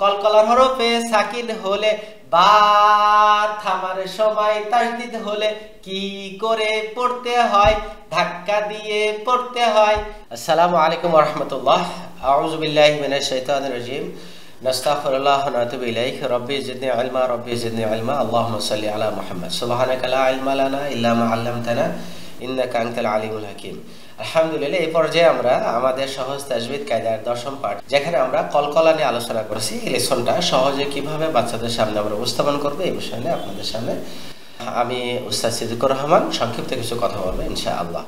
কলকলার হরফে সাকিন হলে বা থামার সময় তাসদিদ হলে কি করে পড়তে হয়? ধাক্কা দিয়ে পড়তে হয়। আসসালামু আলাইকুম ওয়া রাহমাতুল্লাহ। আউযু বিল্লাহি মিনাশ শাইতানির রাজিম। নাস্তাগফিরুল্লাহ ওয়া নাতুবু ইলাইহি। রব্বি জিদনি ইলমা, রব্বি জিদনি ইলমা। আল্লাহুম্মা সাল্লি আলা মুহাম্মদ। সুবহানাকা লা ইলমা লানা ইল্লা মা 'আল্লামতানা ইন্নাকা আনতাল আলিমুল হাকিম। আলহামদুলিল্লাহ, এই পর্যায়ে আমরা আমাদের সহজ তাজবিদ কায়দার 10ম পাঠ, যেখানে আমরা কলকলা নিয়ে আলোচনা করেছি, এই লেসনটা সহজে কিভাবে বাচ্চাদের সামনে আমরা উপস্থাপন করবো এই বিষয় নিয়ে আপনাদের সামনে আমি উস্তাদ সিদ্দিকুর রহমান সংক্ষিপ্ত কিছু কথা বলবো ইনশাআল্লাহ।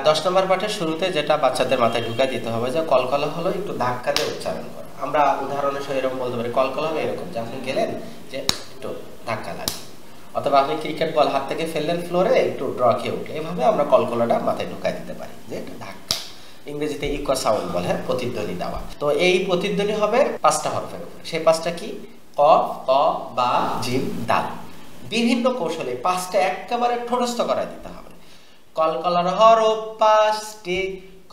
10 নম্বর পাঠের শুরুতে যেটা বাচ্চাদের মাথায় ঢুকাই দিতে হবে যে কলকলা হলো একটু ধাক্কা দিয়ে উচ্চারণ করা। আমরা উদাহরণের সহ এরকম বলতে পারি, কলকলা হলো এরকম যে আপনি গেলেন যে একটু ধাক্কা লাগে, অথবা আপনি ক্রিকেট বল হাত থেকে ফেললেন ফ্লোরে, একটু ড্র খেয়ে উঠলে, এভাবে আমরা কলকলাটা মাথায় ঢুকাই দিতে পারি যে এটা ধাক্কা। ইংরেজিতে ইকো সাউন্ড বলে, হ্যাঁ, প্রতিধ্বনি দেওয়া। তো এই প্রতিধ্বনি হবে 5টা হরফের উপরে। সেই 5টা কি? কফ, ক, বা, জিম, দাল। বিভিন্ন কৌশলে 5টা একেবারে ঠোঁটস্থ করাই দিতে হবে। কলকলার হরফ 5টি,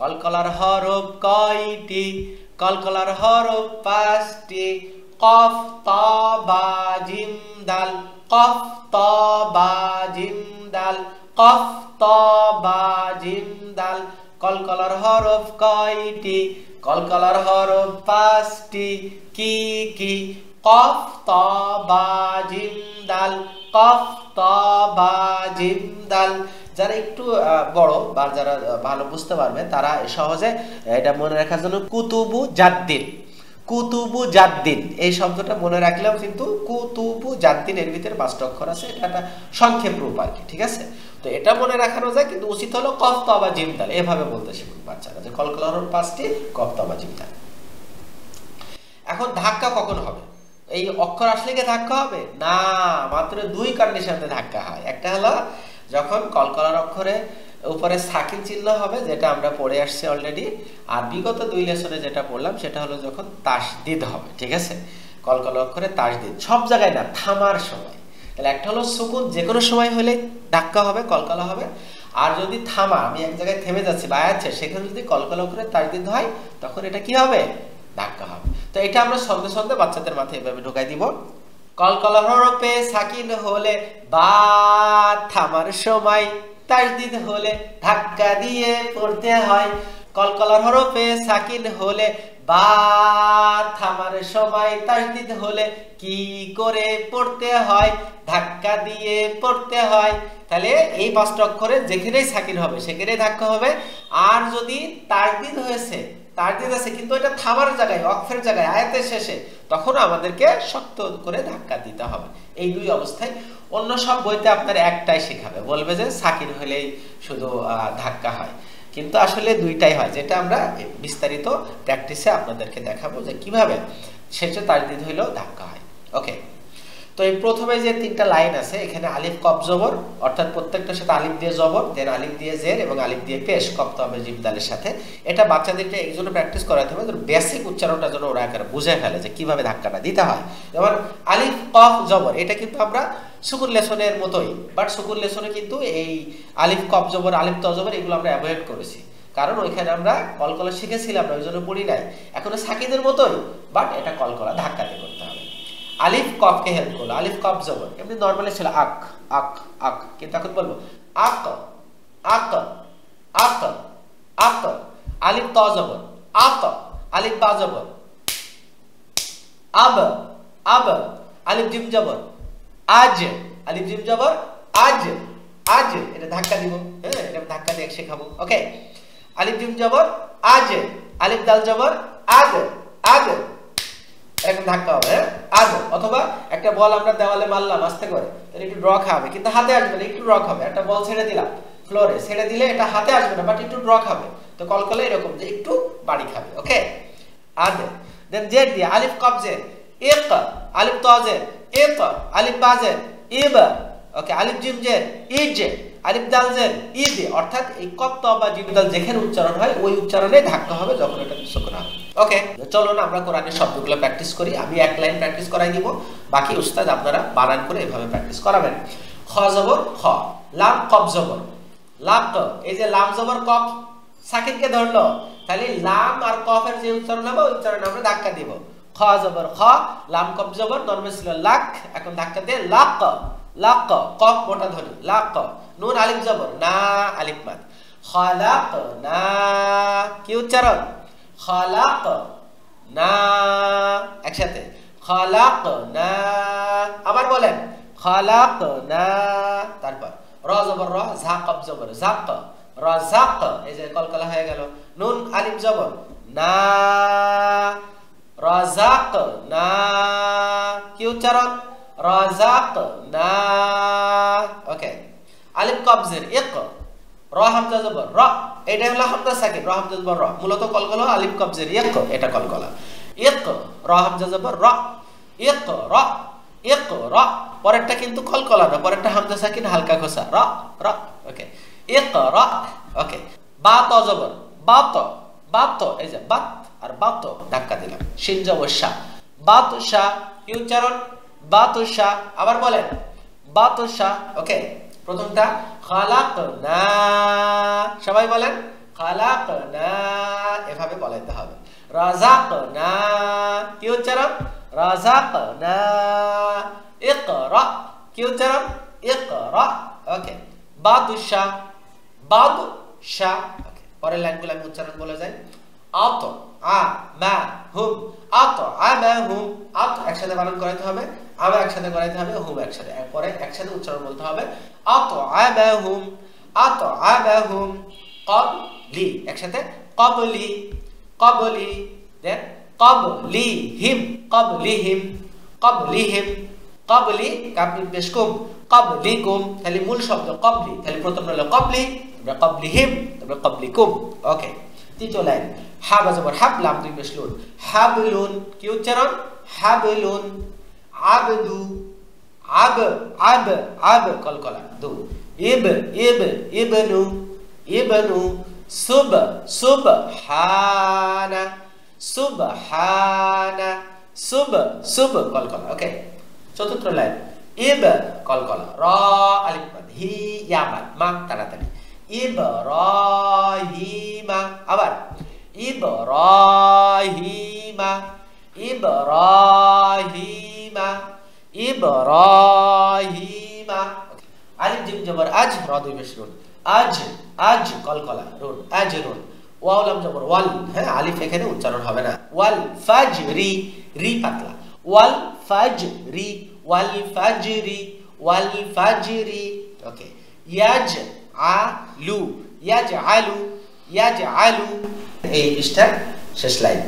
কলকলার হরফ কয়টি? কলকলার হরফ 5টি। কফ, ত, বা, জিম, দাল। কফ, ত, বা, জিম, দাল। কফ, ত, বা, জিম, দাল। কলকলার হরফ কয়টি? কলকলার হরফ 5টি। কি কি? কফ, ত, বা, জিম, দাল। কফ, ত, বা, জিম, দাল। যারা একটু বড় বা যারা ভালো বুঝতে পারবে তারা সহজে এটা মনে রাখার জন্য কুতুবু জাদ্দিন, কুতুবু জাদ্দিন এই শব্দটা মনে রাখলেও কিন্তু কুতুবু জাদ্দিন এর ভিতরে 5টা অক্ষর আছে, এটা একটা সংক্ষেপ রূপ আর কি, ঠিক আছে? তো এটা মনে রাখানো যায়, কিন্তু উচিত হলো কফ, ত, বা, জিম, দাল এভাবে বলতে শিখুক বাচ্চারা যে কলকলার হরফ 5টি, কফ, ত, বা, জিম, দাল। এখন ধাক্কা কখন হবে? এই অক্ষর আসলে কি ধাক্কা হবে? না, মাত্র 2 কন্ডিশনে ধাক্কা হয়। একটা হলো যখন কলকলার অক্ষরে উপরে সাকিন চিহ্ন হবে, যেটা আমরা পড়ে আসছি অলরেডি, আর বিগত 2 লেসনে যেটা পড়লাম সেটা হলো যখন তাসদিদ হবে, ঠিক আছে? কলকলার অক্ষরে তাসদিদ, সব জায়গায় না, থামার সময়। তাহলে একটা হলো সুকুন, যে কোনো সময় হলে ধাক্কা হবে, কলকলা হবে। আর যদি থামা, আমি এক জায়গায় থেমে যাচ্ছি বা আছে, সেখানে যদি কলকলা অক্ষরে তাসদিদ হয় তখন এটা কি হবে? ধাক্কা হবে। তো এটা আমরা সঙ্গে সঙ্গে বাচ্চাদের মাথায় এভাবে ঢোকাই দিব। কলকলার হরফে সাকিন হলে বা থামার সময় তাসদিদ হলে ধাক্কা দিয়ে পড়তে হয়। কলকলার হরফে সাকিন হলে বা থামার সময় তাসদিদ হলে কি করে পড়তে হয়? ধাক্কা দিয়ে পড়তে হয়। তাহলে এই 5টা অক্ষরে যেখানেই সাকিন হবে সেখানেই ধাক্কা হবে। আর যদি তাসদিদ হয়েছে, তাসদিদ আছে কিন্তু এটা থামার জায়গায়, ওয়াকফের জায়গায়, আয়াতের শেষে, তখন আমাদেরকে শক্ত করে ধাক্কা দিতে হবে। এই 2 অবস্থায়। অন্য সব বইতে আপনার একটাই শেখাবে, বলবে যে সাকিন হলেই শুধু ধাক্কা হয়, কিন্তু আসলে 2টাই হয়, যেটা আমরা বিস্তারিত প্র্যাকটিসে আপনাদেরকে দেখাবো যে কিভাবে শেষে তাসদিদ হইলেও ধাক্কা হয়। ওকে, তো এই প্রথমে যে 3টা লাইন আছে, এখানে আলিফ কফ জবর, অর্থাৎ প্রত্যেকটার সাথে আলিফ দিয়ে জবর, দেন আলিফ দিয়ে জের এবং আলিফ দিয়ে পেশ, কফ, ত, বা, জিম, দালের সাথে। এটা বাচ্চাদেরকে এই জন্য প্র্যাকটিস করাতে হবে, বেসিক উচ্চারণটা যেন ওরা একেবারে বুঝে ফেলে যে কিভাবে ধাক্কাটা দিতে হয়। যেমন আলিফ কফ জবর, এটা কিন্তু আমরা সুকুন লেসনের মতোই, বাট সুকুন লেসনে কিন্তু এই আলিফ কফ জবর, আলিফ ত জবর এগুলো আমরা অ্যাভয়েড করেছি, কারণ ওইখানে আমরা কলকলা শিখেছিলাম না, ওই জন্য পড়ি নাই। এখন সাকিনের মতোই, বাট এটা কলকলা ধাক্কাতে করতে হবে। আলিফ কফকে হেল্প করলো, আলিফ কফ জবর, এমনি নরমালি ছিল আক আক আক, কিন্তু এখন বলবো আক আক আক আক। আলিফ ত জবর আত, আলিফ বা জবর আব আব। আলিফ জিম জবর আজ, আলিফ জিম জবর আজ আজ। এটা ধাক্কা দিব, হ্যাঁ, এটা ধাক্কা দিয়ে শেখাবো। ওকে, আলিফ জিম জবর আজ, আলিফ দাল জবর আজ আজ, এরকম ধাক্কা হবে, আজ। অথবা একটা বল আমরা দেওয়ালে মারলাম আস্তে করে, তাহলে একটু ড্র খাবে, কিন্তু হাতে আসবে না, একটু ড্র খাবে। একটা বল ছেড়ে দিলাম ফ্লোরে, ছেড়ে দিলে এটা হাতে আসবে না, বাট একটু ড্র খাবে। তো কলকলা এরকম যে একটু বাড়ি খাবে। ওকে, আজ। দেন জের দিয়ে আলিফ কফ জের ইক, আলিফ ত জের ইক, আলিফ বা জের ইব। ওকে, আলিফ জিম জের ইজ, আলিফ দাল জের ইদ। অর্থাৎ এই কফ, ত, বা, জিম, দাল যেখানে উচ্চারণ হয় ওই উচ্চারণে ধাক্কা হবে যখন এটা সুকুন হবে। ওকে, চলো না আমরা কোরআনের শব্দগুলো প্র্যাকটিস করি। আমি এক লাইন প্র্যাকটিস করাই দিব, বাকি উস্তাদ আপনারা বানান করে এভাবে প্র্যাকটিস করাবেন। খ জবর খ, লাম কফ জবর লাক। এই যে লাম জবর কফ সাকিনকে ধরলো, তাহলে লাম আর কফের যে উচ্চারণ হবে ওই উচ্চারণে আমরা ধাক্কা দিব। খ খ জবর খ, লাম কব জবর, নরমে ছিল লাক, এখন ধাক্কা দিয়ে লাক, লাক, কফ মোটা ধ্বনি লাক, নুন আলিফ জবর না, আলিফ মাদ, খালাক না, কি উচ্চারণ, খালাক না, একসাথে খালাক না, আবার বলেন খালাক না, তারপর র জবর র, ঝা কব জবর ঝাক, রাযাক, এই যে কলকলা হয়ে গেল, নুন আলিফ জবর না, রাযাক না, কি উচ্চারণ, রাযাক না, ওকে, আলিফ কব জের ইক, র হামজা জবর র, এটা হলো হামজা সাকিন, র হামজা জবর র, মূলত কলকলা আলিফ কব জের ইক, এটা কলকলা, ইক, র হামজা জবর র, ইক র, ইক র, পরেরটা কিন্তু কলকলা না, পরেরটা হামজা সাকিন হালকা খোসা, র র, ওকে, ইক র, ওকে, বা ত জবর বাত, বাত, এই যে বাত আর বাত, ধাক্কা দিলাম, শিন জবর শা, বাতুশা, কি উচ্চারণ, বাতুশা, আবার বলেন বাতুশা, ওকে, প্রথমটা খালাকনা, সবাই বলেন খালাকনা, এভাবে বলাইতে হবে, রাযাকনা, কি উচ্চারণ, রাযাকনা, ইকরা, কি উচ্চারণ, ইকরা, ওকে, বাতুশা, বাদশা, ওকে, পরের লাইনগুলো আমি উচ্চারণ বলে যাই, আত আ মা হুম, আত আমা হুম, আত একসাথে বানান করাইতে হবে, আমা একসাথে করাইতে হবে, হুম একসাথে, পরে একসাথে উচ্চারণ বলতে হবে, আত আমা হুম, আত আমা হুম, ক্বাবলি একসাথে, ক্বাবলি, ক্বাবলি, দেন ক্বাবলিহিম, ক্বাবলিহিম, ক্বাবলিহিম, ক্বাবলি কাবলি পেশকুম, ক্বাবলিকুম, তাহলে মূল শব্দ ক্বাবলি, তাহলে প্রথম হলো ক্বাবলি, তারপরে ক্বাবলিহিম, তারপরে ক্বাবলিকুম, ওকে, তৃতীয় লাইন হা জবর হাব, লাম দুই পেশ লুন, হাবলুন, কি উচ্চারণ, হাবলুন, আবদু, আব আব আব কলকলা দু, ইব ইব ইবনু, ইবনু, সুব সুবহানা, সুবহানা, সুব সুব কলকলা, ওকে, চতুর্থ লাইন ইব কলকলা, র আলিফ মাদ, হি ইয়া মাদ, মা তাড়াতাড়ি, ইব্রাহিমা, আবার ইব্রাহিমা, ইব্রাহিমা, ইব্রাহিমা, আলিফ জিম জবর আজ, র দুই পেশ রুন, আজ, আজ কলকলা রুন, আজরুন, ওয়াও লাম জবর ওয়াল, হ্যাঁ আলিফ এখানে উচ্চারণ হবে না, ওয়াল ফাজরি, রি পাতলা, ওয়াল ফাজরি, ওয়াল ফাজরি, ওয়াল ফাজরি, ওকে, ইয়াজ আলু, ইয়াজ আলু, ইয়াজ আলু, এই পৃষ্ঠার শেষ লাইন,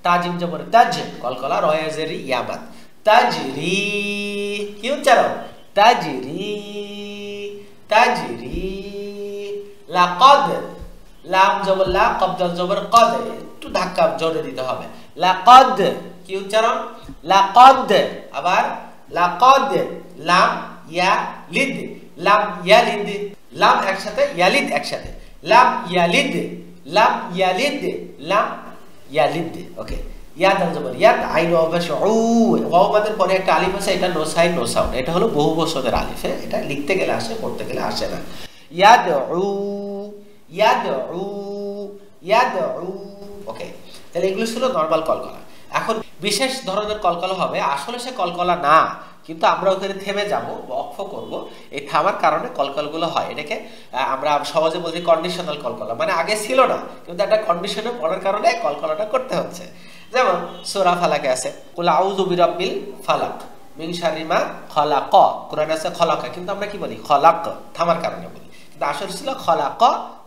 তাজিম জবর তাজ, কলকলা রয়াজেরি ইয়াবাদ, তাজরি, কি উচ্চারণ, তাজরি, তাজরি, লাকাদ, লাম জবর লা, কবদা জবর কদ, একটু ধাক্কা জোরে দিতে হবে, লাকাদ, কি উচ্চারণ, লাকাদ, আবার লাকাদ, লাম ইয়ালিদ, লাম ইয়ালিদ, লাম একসাথে, ইয়ালিদ একসাথে, লাম ইয়ালিদ, লাম ইয়ালিদ, লাম ইয়ালিদ, ওকে, ইয়াদ জবর ইয়াদ, আইন অবশ্য উ, ওয়াও মাদের পরে একটা আলিফ আছে, এটা নো সাইন নো সাউন্ড, এটা হলো বহু বচনের আলিফ, এটা লিখতে গেলে আসে, পড়তে গেলে আসে না, ইয়াদউ, ইয়াদউ, ইয়াদউ, ওকে, তাহলে এগুলো ছিল নরমাল কলকলা। এখন বিশেষ ধরনের কলকলা হবে, আসলে সে কলকলা না, কিন্তু আমরা ওখানে থেমে যাব, অক্ষ করব, এই থামার কারণে কলকলগুলো হয়, এটাকে আমরা সহজে বলছি কন্ডিশনাল কলকলা, মানে আগে ছিল না কিন্তু একটা কন্ডিশনে পড়ার কারণে কলকলাটা করতে হচ্ছে। যেমন সূরা ফালাকে আছে কুল আউযু বিরাব্বিল ফালাক মিন শাররি মা খালাক, কোরআনে আছে খলাকা, কিন্তু আমরা কি বলি খলাক, থামার কারণে বলি, কিন্তু আসলে ছিল খলাক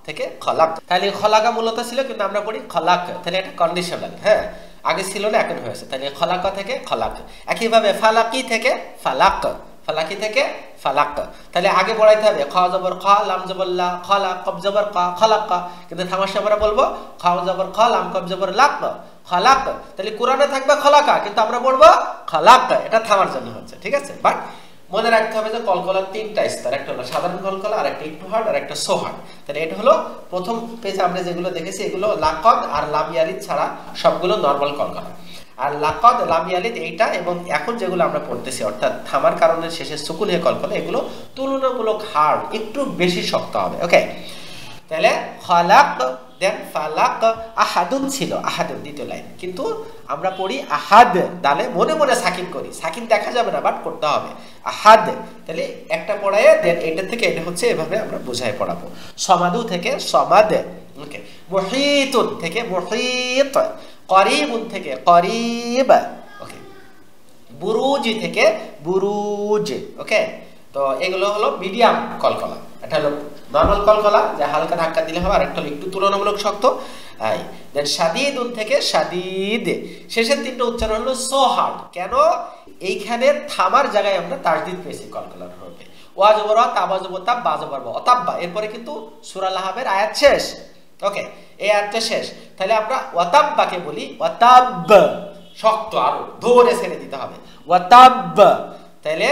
থেকে খলাক, তাহলে খলাকা মূলত ছিল কিন্তু আমরা পড়ি খলাক, তাহলে এটা কন্ডিশনাল, হ্যাঁ আগে ছিল না এখন হয়েছে, তাহলে খলাক থেকে খলাক। একইভাবে ফালাকি থেকে ফালাক, ফালাকি থেকে ফালাক, তাহলে আগে পড়াইতে হবে খ জবর খ, লাম জবর লা, খলা কব জবর ক, খলাক, কিন্তু থামার সময় আমরা বলবো খ জবর খ, লাম কব জবর লাক, খলাক, তাহলে কোরআনে থাকবে খলাকা, কিন্তু আমরা বলবো খলাক, এটা থামার জন্য হচ্ছে, ঠিক আছে। বাট মনে রাখতে হবে যে কলকলার তিনটা স্তর, একটা হলো সাধারণ কলকলা, আর একটা একটু হার্ড, আর একটা সো হার্ড। তাহলে এটা হলো প্রথম পেজে আমরা যেগুলো দেখেছি, এগুলো লাকদ আর লাম ইয়ালিদ ছাড়া সবগুলো নরমাল কলকলা, আর লাকদ লাম ইয়ালিদ এইটা, এবং এখন যেগুলো আমরা পড়তেছি অর্থাৎ থামার কারণে শেষে সুকুন হয়ে কলকলা, এগুলো তুলনামূলক হার্ড, একটু বেশি শক্ত হবে। ওকে, তাহলে খলাক দেন ফালাক আহাদুন ছিল, আহাদুন দ্বিতীয় লাইন, কিন্তু আমরা পড়ি আহাদ, দালে মনে মনে সাকিন করি, সাকিন দেখা যাবে না বাট করতে হবে আহাদ। তাহলে একটা পড়ায় দেন এটা থেকে এটা হচ্ছে, এভাবে আমরা বুঝাই পড়াবো। সমাদু থেকে সমাদ, ওকে। মুহিতুন থেকে মুহিত, করিবুন থেকে করিব, ওকে। বুরুজি থেকে বুরুজ, ওকে। তো এগুলো হলো মিডিয়াম কলকলা, এটা হলো নরমাল কলকলা যে হালকা ধাক্কা দিলে হবে, আর একটা হলো একটু তুলনামূলক শক্ত। আই দেন শাদীদুন থেকে শাদীদ, শেষের তিনটা উচ্চারণ হলো সো হার্ড। কেন? এইখানে থামার জায়গায় আমরা তাসদীদ পেয়েছি কলকলার হবে। ওয়া জবর ওয়া, তাবা জবর তাব, বা জবর বা, অতাব্বা। এরপরে কিন্তু সূরা লাহাবের আয়াত শেষ, ওকে, এই আয়াতটা শেষ। তাহলে আমরা ওয়াতাব্বাকে বলি ওয়াতাব, শক্ত আরো ধরে ছেড়ে দিতে হবে ওয়াতাব। তাহলে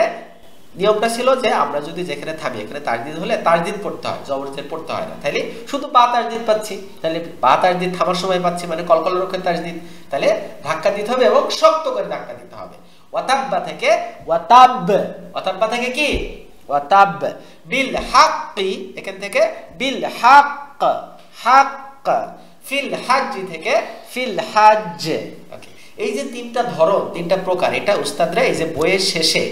নিয়মটা ছিল যে আমরা যদি যেখানে থামি এখানে তাসদীদ হলে তাসদীদ পড়তে হয়, জবর জের পড়তে হয় না। তাহলে শুধু বা তাসদীদ পাচ্ছি, তাহলে বা তাসদীদ থামার সময় পাচ্ছি, মানে কলকলার রক্ষে তাসদীদ। তাহলে ধাক্কা দিতে হবে এবং শক্ত করে ধাক্কা দিতে হবে। ওয়াতাব্বা থেকে ওয়াতাব, ওয়াতাব্বা থেকে কি ওয়াতাব। বিল হাক্কি, এখান থেকে বিল হাক্ক, হাক্ক। ফিল হাজ্জ থেকে ফিল হাজ্জ, ওকে। এই যে তিনটা ধরন, তিনটা প্রকার, এটা উস্তাদরা এই যে বইয়ের শেষে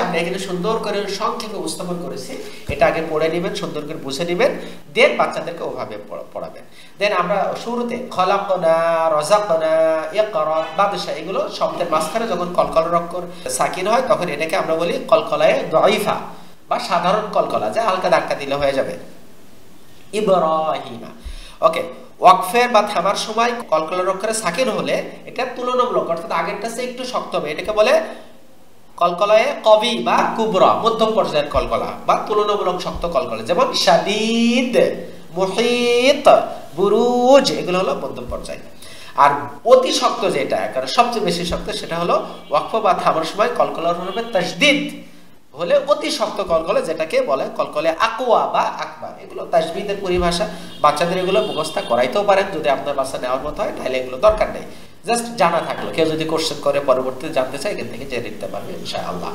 আমরা এখানে সুন্দর করে সংক্ষেপে উপস্থাপন করেছি। এটা আগে পড়ে নেবেন, সুন্দর করে বুঝে নেবেন, দেন বাচ্চাদেরকে ওভাবে পড়াবেন। দেন আমরা শুরুতে খলাকনা, রাযাকনা, ইকরা, বাদশা, এগুলো শব্দের মাঝখানে যখন কলকলার অক্ষর সাকিন হয় তখন এটাকে আমরা বলি কলকলায়ে দাঈফা বা সাধারণ কলকলা, যা হালকা ধাক্কা দিলে হয়ে যাবে। ইব্রাহিমা, ওকে। ওয়াকফের বা থামার সময় কলকলার অক্ষরে সাকিন হলে এটা তুলনামূলক, অর্থাৎ আগেরটা চেয়ে একটু শক্ত হবে, এটাকে বলে কলকলায়ে কবি বা কুবরা, মধ্যম পর্যায়ের কলকলা বা তুলনামূলক শক্ত কলকলা। যেমন শাদীদ, মুহিত, বুরুজ, এগুলো হলো মধ্যম পর্যায়। আর অতি শক্ত যেটা, কারণ সবচেয়ে বেশি শক্ত, সেটা হলো ওয়াকফ বা থামার সময় কলকলার হবে তাসদীদ হলে অতি শক্ত কলকলা, যেটাকে বলে কলকলে আকওয়া বা আকবার। এগুলো তাসদীদের পরিভাষা, বাচ্চাদের এগুলো মুখস্থ করাইতেও পারেন যদি আপনার বাচ্চা নেওয়ার মতো হয়, তাহলে এগুলো দরকার নেই, জাস্ট জানা থাকলো। কেউ যদি কোশ্চেন করে পরবর্তীতে জানতে চায় এখান থেকে জেনে নিতে পারবে ইনশাআল্লাহ,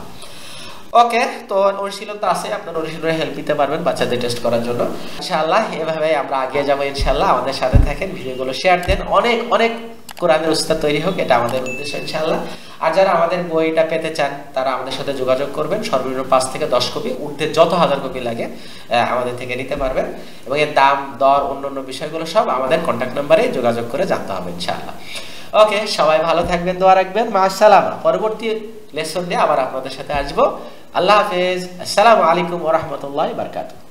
ওকে। তো অনুশীলন তো আছে, আপনার অনুশীলনে হেল্প নিতে পারবেন বাচ্চাদের টেস্ট করার জন্য ইনশাআল্লাহ। এভাবে আমরা এগিয়ে যাবো ইনশাআল্লাহ। আমাদের সাথে থাকেন, ভিডিওগুলো শেয়ার দেন, অনেক অনেক কোরআনের উস্তাদ তৈরি হোক, এটা আমাদের উদ্দেশ্য ইনশাআল্লাহ। আর যারা আমাদের বইটা পেতে চান তারা আমাদের সাথে যোগাযোগ করবেন। সর্বনিম্ন 5 থেকে 10 কপি, ঊর্ধ্বে যত হাজার কপি লাগে আমাদের থেকে নিতে পারবেন, এবং এর দাম দর অন্যান্য বিষয়গুলো সব আমাদের কন্ট্যাক্ট নাম্বারে যোগাযোগ করে জানতে হবে ইনশাআল্লাহ, ওকে। সবাই ভালো থাকবেন, দোয়া রাখবেন, মা আসসালামা। পরবর্তী লেসন নিয়ে আবার আপনাদের সাথে আসবো। আল্লাহ হাফেজ, আসসালামু আলাইকুম ওয়া রাহমাতুল্লাহি ওয়া বারাকাতুহু।